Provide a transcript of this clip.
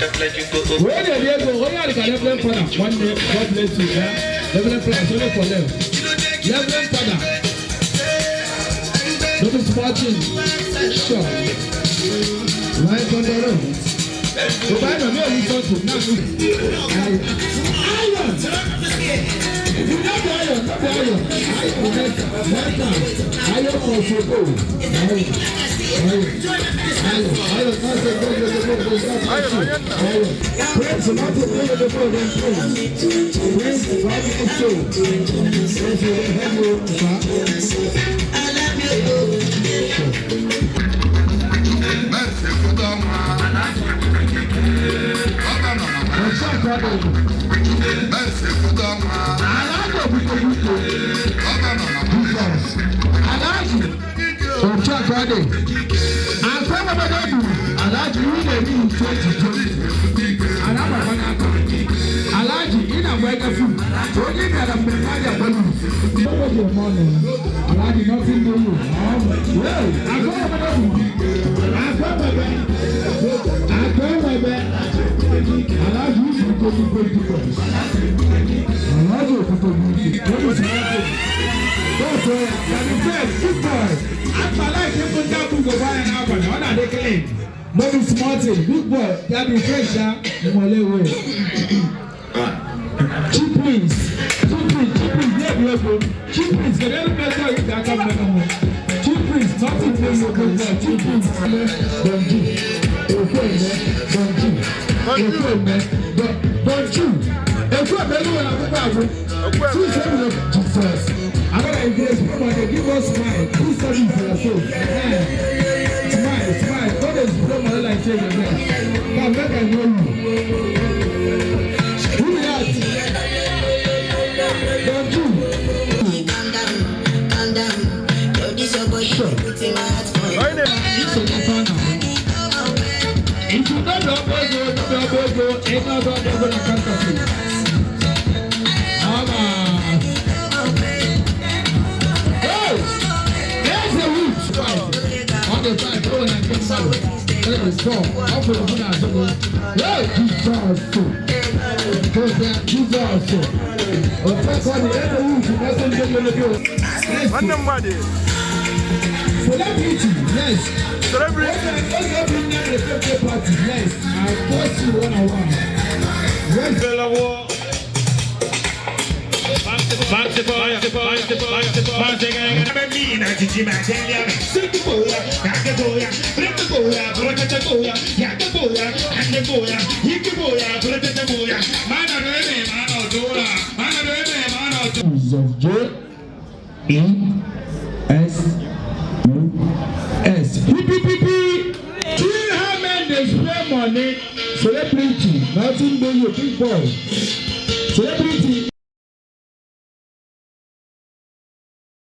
Where they go? Where are the Reverend Father? One day, God bless you. Reverend Father, sorry for them. Reverend Father. Don't be watching. Sure. Right on the road. The Bible may be something. Now, iron. Not iron. Iron for football. Bobby Smarty, big boy, that be fresh, Mole. Cheap please, cheap please, get any better if that come back. Cheap please, nothing for you, cheap please, don't you, Jesus. I'm gonna engage people to give us smile, please tell me for yourself. Smile, God is from my life, say your name. Come back and know you. Who is that? Don't you? Calm down. Yo, this your boy, put in my heart for you. This is your phone now. If you don't know, ain't no God ever gonna come to you. Hey! There's the roots. On the side, go and get salad. Let us go. I'll put it on our table. Hey, Jesus. Jesus. On top of the other roots, you mustn't get your little. One number. Celebrity, yes. Celebrity. Party, yes. I'll post you one-on-one. Where's the war? Money, celebrity, nothing but your people. Celebrity.